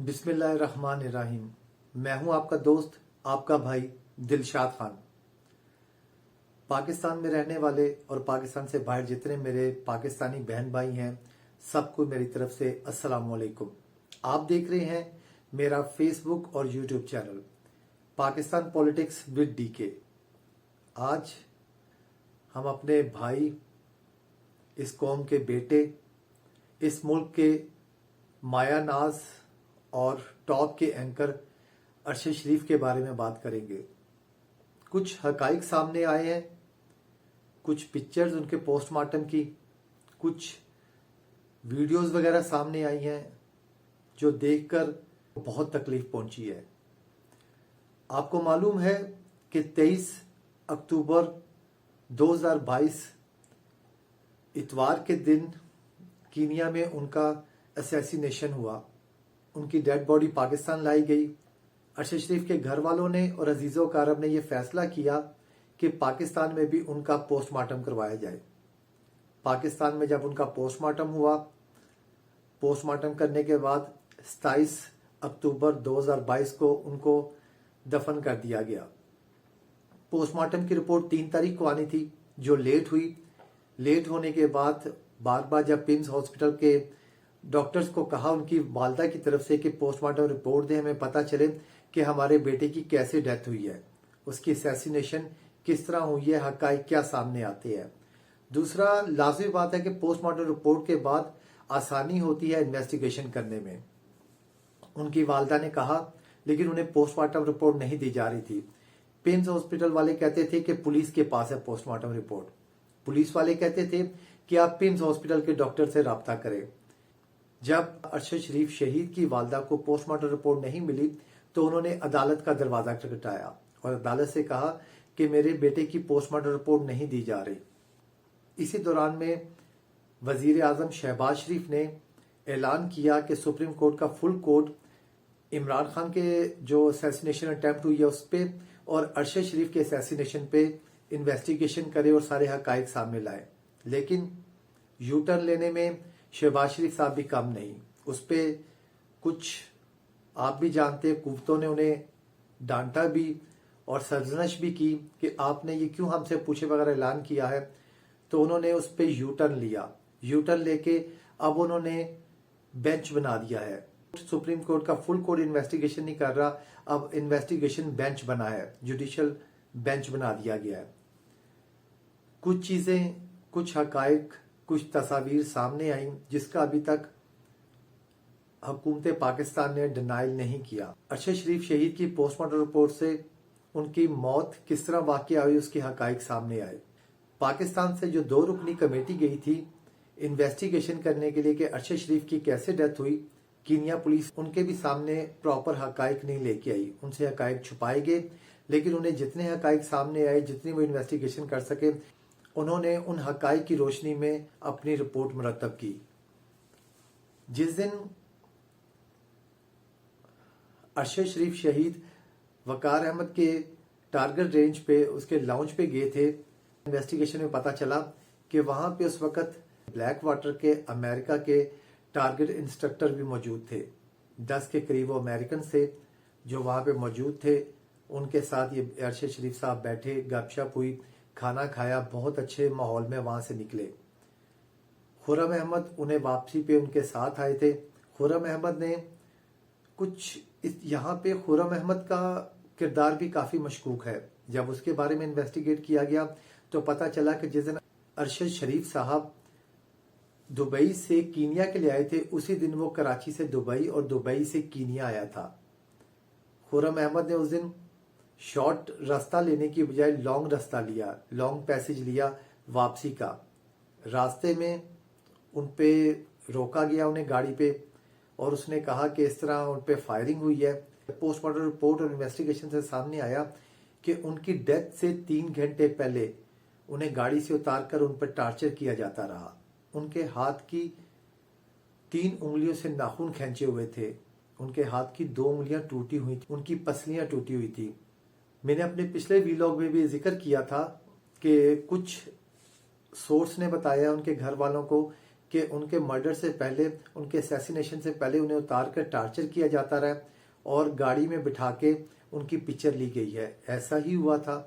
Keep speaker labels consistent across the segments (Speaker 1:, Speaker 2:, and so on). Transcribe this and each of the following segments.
Speaker 1: बिस्मिल्लाहिर्रहमानिर्रहीम। मैं हूं आपका दोस्त, आपका भाई दिलशाद खान। पाकिस्तान में रहने वाले और पाकिस्तान से बाहर जितने मेरे पाकिस्तानी बहन भाई हैं, सबको मेरी तरफ से अस्सलाम वालेकुम। आप देख रहे हैं मेरा फेसबुक और YouTube channel Pakistan politics with DK. आज हम अपने भाई, इस कौम के बेटे, इस मुल्क के माया नाज और टॉप के एंकर अरशद शरीफ के बारे में बात करेंगे। कुछ हकाइक सामने आए हैं, कुछ पिक्चर्स उनके पोस्टमार्टम की, कुछ वीडियोस वगैरह सामने आई हैं जो देखकर बहुत तकलीफ पहुंची है। आपको मालूम है कि 23 अक्टूबर 2022 इतवार के दिन कीनिया में उनका असैसिनेशन हुआ। उनकी डेड बॉडी पाकिस्तान लाई गई। अरशद शरीफ के घर वालों ने और अजीज़ो कारब ने यह फैसला किया कि पाकिस्तान में भी उनका पोस्टमार्टम करवाया जाए। पाकिस्तान में जब उनका पोस्टमार्टम हुआ, पोस्टमार्टम करने के बाद 27 अक्टूबर 2022 को उनको दफन कर दिया गया। पोस्टमार्टम की रिपोर्ट 3 तारीख को आनी थी, जो लेट हुई। लेट होने के बाद बार बार जब पिम्स हॉस्पिटल के डॉक्टर्स को कहा उनकी वालदा की तरफ से कि पोस्टमार्टम रिपोर्ट दें, हमें पता चले कि हमारे बेटे की कैसे डेथ हुई है, उसकी असैसिनेशन किस तरह हुई है, हकाइक क्या सामने आते हैं। दूसरा लाजमी बात है कि पोस्टमार्टम रिपोर्ट के बाद आसानी होती है इन्वेस्टिगेशन करने में। उनकी वालदा ने कहा, लेकिन उन्हें पोस्टमार्टम रिपोर्ट नहीं दी जा रही थी। पिम्स हॉस्पिटल वाले कहते थे कि पुलिस के पास है पोस्टमार्टम रिपोर्ट। पुलिस वाले कहते थे कि आप पिम्स हॉस्पिटल के डॉक्टर से राब्ता करें। जब अरशद शरीफ शहीद की वालदा को पोस्टमार्टम रिपोर्ट नहीं मिली तो उन्होंने अदालत का दरवाजा खटखटाया और अदालत से कहा कि मेरे बेटे की पोस्टमार्टम रिपोर्ट नहीं दी जा रही। इसी दौरान में वजीर आजम शहबाज शरीफ ने ऐलान किया कि सुप्रीम कोर्ट का फुल कोर्ट इमरान खान के जो असैसिनेशन अटेम्प्ट हुई है उस पर और अरशद शरीफ के असैसिनेशन पे इन्वेस्टिगेशन करे और सारे हकाइक सामने लाए। लेकिन यू टर्न लेने में शहबाज शरीफ साहब भी कम नहीं। उस पर कुछ आप भी जानते, कुव्वतों ने उन्हें डांटा भी और सरजनश भी की कि आपने ये क्यों हमसे पूछे बगैर ऐलान किया है। तो उन्होंने उस पर यू टर्न लिया। यू टर्न लेके अब उन्होंने बेंच बना दिया है। सुप्रीम कोर्ट का फुल कोर्ट इन्वेस्टिगेशन नहीं कर रहा, अब इन्वेस्टिगेशन बेंच बना है, जुडिशियल बेंच बना दिया गया है। कुछ चीजें, कुछ हकाइक, कुछ तस्वीर सामने आई जिसका अभी तक हुकूमत पाकिस्तान ने डिनाइल नहीं किया। अरशद शरीफ शहीद की पोस्टमार्टम रिपोर्ट से उनकी मौत किस तरह वाकया हुई उसके हकाइक सामने आए। पाकिस्तान से जो 2 रुकनी कमेटी गई थी इन्वेस्टिगेशन करने के लिए कि अरशद शरीफ की कैसे डेथ हुई, कीनिया पुलिस उनके भी सामने प्रॉपर हकाइक नहीं लेके आई। उनसे हकाइक छुपाए गए, लेकिन उन्हें जितने हकाइक सामने आए, जितनी वो इन्वेस्टिगेशन कर सके, उन्होंने उन हकाइक की रोशनी में अपनी रिपोर्ट मुरतब की। जिस दिन अरशद शरीफ शहीद वकार अहमद के टारगेट रेंज पे उसके लाउंज पे गए थे, इन्वेस्टिगेशन में पता चला कि वहां पे उस वक्त ब्लैक वाटर के अमेरिका के टारगेट इंस्ट्रक्टर भी मौजूद थे। 10 के करीब वो अमेरिकन थे जो वहां पे मौजूद थे। उनके साथ ये अरशद शरीफ साहब बैठे, गपशप हुई, खाना खाया, बहुत अच्छे माहौल में वहां से निकले। खुर्रम अहमद उन्हें वापसी पे उनके साथ आए थे। खुर्रम अहमद ने कुछ यहाँ पे खुर्रम अहमद का किरदार भी काफी मशकूक है। जब उसके बारे में इन्वेस्टिगेट किया गया तो पता चला कि जिस दिन अरशद शरीफ साहब दुबई से कीनिया के लिए आए थे, उसी दिन वो कराची से दुबई और दुबई से कीनिया आया था। खुर्रम अहमद ने उस दिन शॉर्ट रास्ता लेने की बजाय लॉन्ग रास्ता लिया, लॉन्ग पैसेज लिया वापसी का। रास्ते में उन पे रोका गया उन्हें गाड़ी पे और उसने कहा कि इस तरह उन पे फायरिंग हुई है। पोस्टमार्टम रिपोर्ट और इन्वेस्टिगेशन से सामने आया कि उनकी डेथ से 3 घंटे पहले उन्हें गाड़ी से उतारकर उन पर टार्चर किया जाता रहा। उनके हाथ की 3 उंगलियों से नाखून खींचे हुए थे, उनके हाथ की 2 उंगलियां टूटी हुई थी, उनकी पसलियां टूटी हुई थी। मैंने अपने पिछले वीलॉग में भी जिक्र किया था कि कुछ सोर्स ने बताया उनके घर वालों को کہ ان کے مرڈر سے پہلے، ان کے اسیسینیشن سے پہلے انہیں اتار کر ٹارچر کیا جاتا رہا اور گاڑی میں بٹھا کے ان کی پکچر لی گئی ہے۔ ایسا ہی ہوا تھا،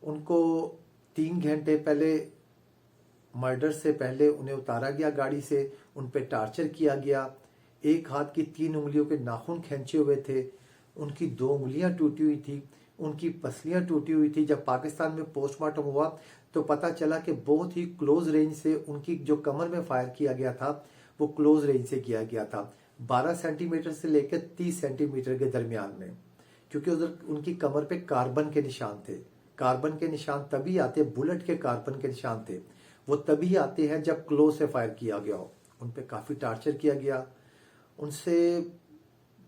Speaker 1: ان کو 3 گھنٹے پہلے، مرڈر سے پہلے انہیں اتارا گیا گاڑی سے، ان پہ ٹارچر کیا گیا، ایک ہاتھ کی 3 انگلیوں کے ناخن کھینچے ہوئے تھے، ان کی 2 انگلیاں ٹوٹی ہوئی تھی، ان کی پسلیاں ٹوٹی ہوئی تھی۔ جب پاکستان میں پوسٹ مارٹم ہوا تو پتا چلا کہ بہت ہی کلوز رینج سے ان کی جو کمر میں فائر کیا گیا تھا وہ کلوز رینج سے کیا گیا تھا، 12 سینٹی میٹر سے لے کے 30 سینٹی میٹر کے درمیان میں، کیونکہ ادھر ان کی کمر پہ کاربن کے نشان تھے۔ کاربن کے نشان تبھی آتے، بلٹ کے کاربن کے نشان تھے، وہ تبھی آتے ہیں جب کلوز سے فائر کیا گیا ہو۔ ان پہ کافی ٹارچر کیا گیا، ان سے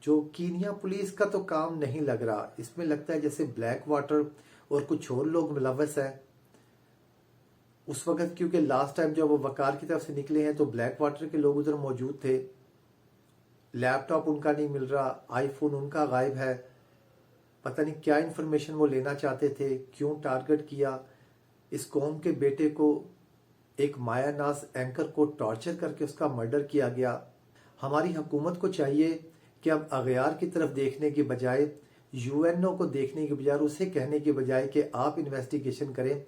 Speaker 1: جو کینیا پولیس کا تو کام نہیں لگ رہا، اس میں لگتا ہے جیسے بلیک واٹر اور کچھ اور لوگ ملوث ہیں اس وقت، کیونکہ لاسٹ ٹائم جب وہ وقار کی طرف سے نکلے ہیں تو بلیک واٹر کے لوگ ادھر موجود تھے، لیپ ٹاپ ان کا نہیں مل رہا، آئی فون ان کا غائب ہے، پتہ نہیں کیا انفارمیشن وہ لینا چاہتے تھے، کیوں ٹارگٹ کیا اس قوم کے بیٹے کو، ایک مایا ناز اینکر کو ٹارچر کر کے اس کا مرڈر کیا گیا۔ ہماری حکومت کو چاہیے کہ اب اغیار کی طرف دیکھنے کی بجائے، یو این او کو دیکھنے کی بجائے، اسے کہنے کی بجائے کہ آپ انویسٹیگیشن کریں،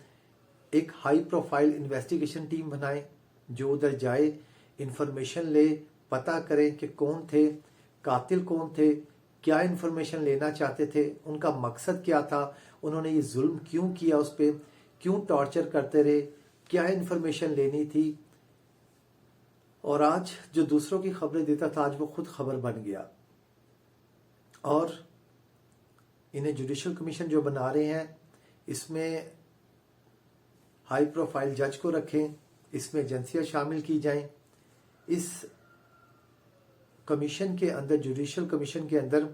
Speaker 1: ایک ہائی پروفائل انویسٹیگیشن ٹیم بنائیں جو ادھر جائے، انفارمیشن لے، پتہ کریں کہ کون تھے، قاتل کون تھے، کیا انفارمیشن لینا چاہتے تھے، ان کا مقصد کیا تھا، انہوں نے یہ ظلم کیوں کیا، اس پہ کیوں ٹارچر کرتے رہے، کیا انفارمیشن لینی تھی۔ اور آج جو دوسروں کی خبریں دیتا تھا آج وہ خود خبر بن گیا۔ اور انہیں جوڈیشل کمیشن جو بنا رہے ہیں اس میں ہائی پروفائل جج کو رکھیں، اس میں ایجنسیاں شامل کی جائیں، اس کمیشن کے اندر، جوڈیشل کمیشن کے اندر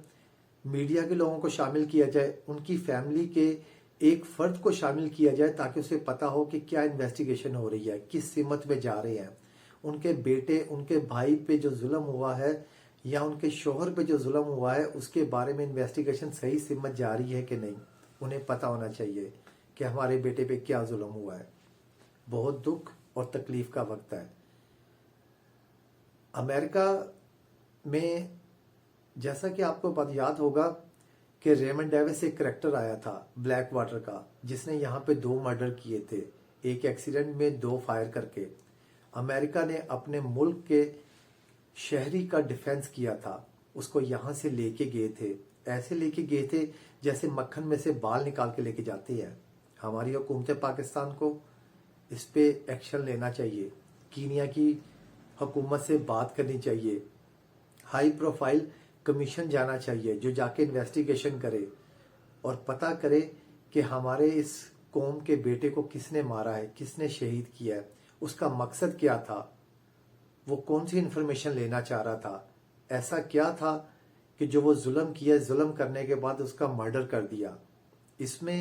Speaker 1: میڈیا کے لوگوں کو شامل کیا جائے، ان کی فیملی کے ایک فرد کو شامل کیا جائے تاکہ اسے پتا ہو کہ کیا انویسٹیگیشن ہو رہی ہے، کس سمت میں جا رہے ہیں، ان کے بیٹے، ان کے بھائی پہ جو ظلم ہوا ہے یا ان کے شوہر پہ جو ظلم ہوا ہے اس کے بارے میں انویسٹیگیشن صحیح سمت جا رہی ہے کہ نہیں، انہیں پتا ہونا چاہیے کہ ہمارے بیٹے پہ کیا ظلم ہوا ہے۔ بہت دکھ اور تکلیف کا وقت ہے۔ امریکہ میں جیسا کہ آپ کو یاد ہوگا کہ ریمنڈ ڈیوس ایک کریکٹر آیا تھا بلیک واٹر کا، جس نے یہاں پہ 2 مرڈر کیے تھے، ایک ایکسیڈنٹ میں 2 فائر کر کے۔ امریکہ نے اپنے ملک کے شہری کا ڈیفنس کیا تھا، اس کو یہاں سے لے کے گئے تھے، ایسے لے کے گئے تھے جیسے مکھن میں سے بال نکال کے لے کے جاتے ہیں۔ ہماری حکومت پاکستان کو اس پہ ایکشن لینا چاہیے، کینیا کی حکومت سے بات کرنی چاہیے، ہائی پروفائل کمیشن جانا چاہیے جو جا کے انویسٹیگیشن کرے اور پتہ کرے کہ ہمارے اس قوم کے بیٹے کو کس نے مارا ہے، کس نے شہید کیا ہے، اس کا مقصد کیا تھا، وہ کون سی انفارمیشن لینا چاہ رہا تھا، ایسا کیا تھا کہ جو وہ ظلم کیا، ظلم کرنے کے بعد اس کا مرڈر کر دیا۔ اس میں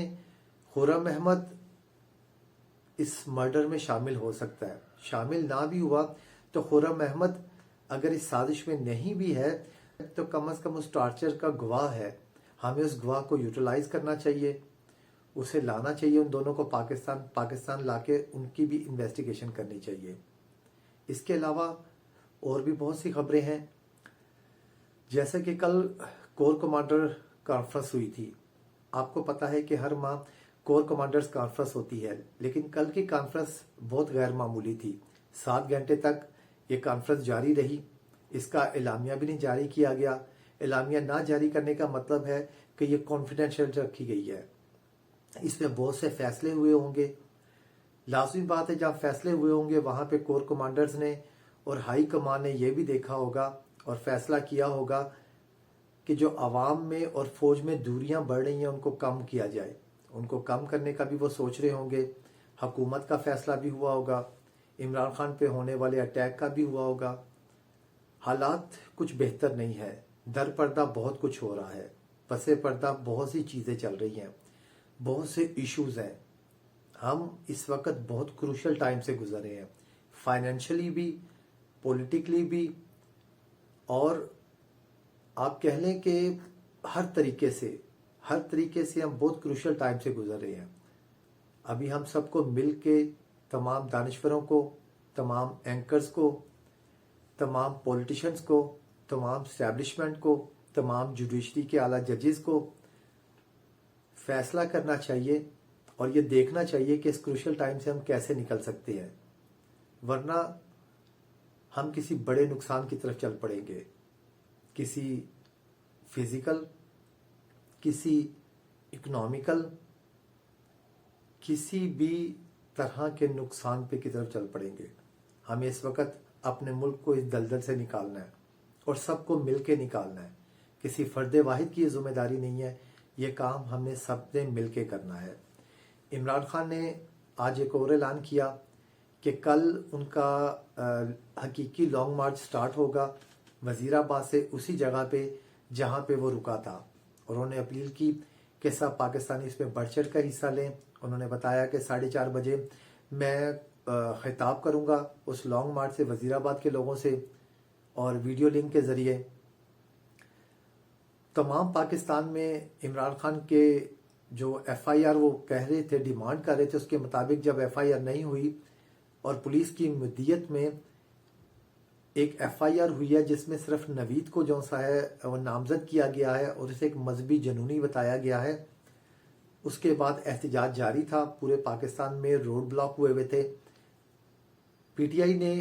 Speaker 1: خرم احمد اس مرڈر میں شامل ہو سکتا ہے، شامل نہ بھی ہوا تو خرم احمد اگر اس سازش میں نہیں بھی ہے تو کم از کم اس ٹارچر کا گواہ ہے، ہمیں اس گواہ کو یوٹیلائز کرنا چاہیے، اسے لانا چاہیے، ان دونوں کو پاکستان لا کے ان کی بھی انویسٹیگیشن کرنی چاہیے۔ اس کے علاوہ اور بھی بہت سی خبریں ہیں، جیسے کہ کل کور کمانڈر کانفرنس ہوئی تھی۔ آپ کو پتا ہے کہ ہر ماہ کور کمانڈرز کانفرنس ہوتی ہے، لیکن کل کی کانفرنس بہت غیر معمولی تھی، 7 گھنٹے تک یہ کانفرنس جاری رہی، اس کا اعلامیہ بھی نہیں جاری کیا گیا۔ اعلامیہ نہ جاری کرنے کا مطلب ہے کہ یہ کانفیڈینشیل رکھی گئی ہے، اس میں بہت سے فیصلے ہوئے ہوں گے، لازمی بات ہے جہاں فیصلے ہوئے ہوں گے وہاں پہ کور کمانڈرز نے اور ہائی کمان نے یہ بھی دیکھا ہوگا اور فیصلہ کیا ہوگا کہ جو عوام میں اور فوج میں دوریاں بڑھ رہی ہیں ان کو کم کیا جائے، ان کو کم کرنے کا بھی وہ سوچ رہے ہوں گے۔ حکومت کا فیصلہ بھی ہوا ہوگا، عمران خان پہ ہونے والے اٹیک کا بھی ہوا ہوگا۔ حالات کچھ بہتر نہیں ہے، در پردہ بہت کچھ ہو رہا ہے، پس پردہ بہت سی چیزیں چل رہی ہیں، بہت سے ایشوز ہیں۔ ہم اس وقت بہت کروشل ٹائم سے گزر رہے ہیں، فائنینشلی بھی، پولیٹیکلی بھی، اور آپ کہہ لیں کہ ہر طریقے سے ہم بہت کروشل ٹائم سے گزر رہے ہیں۔ ابھی ہم سب کو مل کے، تمام دانشوروں کو، तमाम एंकर्स को, तमाम पॉलिटिशियंस को, तमाम स्टैब्लिशमेंट को, तमाम जुडिशरी के आला जजेस को फैसला करना चाहिए और ये देखना चाहिए कि इस क्रूशल टाइम से हम कैसे निकल सकते हैं, वरना हम किसी बड़े नुकसान की तरफ चल पड़ेंगे, किसी फिजिकल, किसी इकोनॉमिकल, किसी भी तरह के नुकसान पे की तरफ चल पड़ेंगे। हमें इस वक्त अपने मुल्क को इस दलदल से निकालना है और सबको मिल के निकालना है। किसी फर्द वाहिद की ये जिम्मेदारी नहीं है, ये काम हमने सबने मिल के करना है। इमरान खान ने आज एक और ऐलान किया कि कल उनका हकीकी लॉन्ग मार्च स्टार्ट होगा वजीराबाद से, उसी जगह पे जहाँ पे वो रुका था। और उन्होंने अपील की कि सब पाकिस्तानी इसमें बढ़ चढ़ कर हिस्सा लें। उन्होंने बताया कि 4:30 बजे मैं खिताब करूँगा उस लॉन्ग मार्च से वजीराबाद के लोगों से, और वीडियो लिंक के ज़रिए तमाम पाकिस्तान में इमरान खान के जो FIR वो कह रहे थे, डिमांड कर रहे थे, उसके मुताबिक जब FIR नहीं हुई और पुलिस की मुद्दियत में एक FIR हुई है जिसमें सिर्फ नवीद को जो सा है वो नामजद किया गया है और उसे एक मजहबी जुनूनी बताया गया है। उसके बाद एहतजाज जारी था, पूरे पाकिस्तान में रोड ब्लॉक हुए थे। PTI ने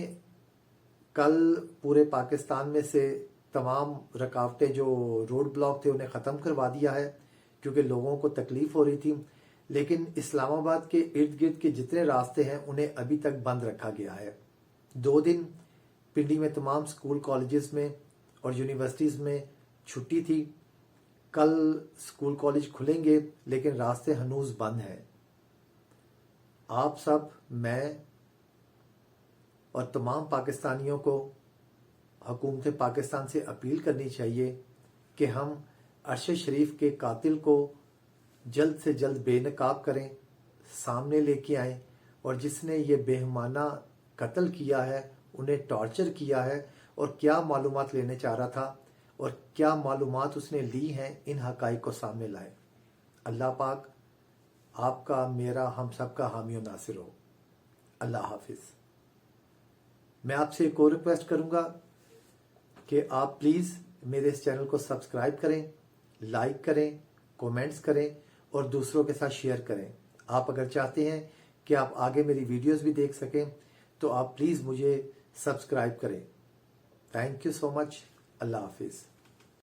Speaker 1: कल पूरे पाकिस्तान में से तमाम रुकावटें जो रोड ब्लॉक थे उन्हें ख़त्म करवा दिया है, क्योंकि लोगों को तकलीफ हो रही थी। लेकिन इस्लामाबाद के इर्द गिर्द के जितने रास्ते हैं उन्हें अभी तक बंद रखा गया है। 2 दिन पिंडी में तमाम स्कूल कॉलेजेस में और यूनिवर्सिटीज़ में छुट्टी थी। कल स्कूल कॉलेज खुलेंगे लेकिन रास्ते हनूज बंद हैं। आप सब, मैं और तमाम पाकिस्तानियों को हुकूमत पाकिस्तान से अपील करनी चाहिए कि हम अरशद शरीफ के कातिल को जल्द से जल्द बेनकाब करें, सामने लेके आएं, और जिसने ये बेहमाना कत्ल किया है, उन्हें टॉर्चर किया है और क्या मालूमात लेने चाह रहा था और क्या मालूमात उसने ली हैं, इन हकाइक को सामने लाएं। अल्लाह पाक आपका, मेरा, हम सब का हामी और नासिर हो। अल्लाह हाफिज़। मैं आपसे एक और रिक्वेस्ट करूंगा कि आप प्लीज़ मेरे इस चैनल को सब्सक्राइब करें, लाइक करें, कमेंट्स करें और दूसरों के साथ शेयर करें। आप अगर चाहते हैं कि आप आगे मेरी वीडियोस भी देख सकें तो आप प्लीज़ मुझे सब्सक्राइब करें। Thank you so much. अल्लाह हाफिज़।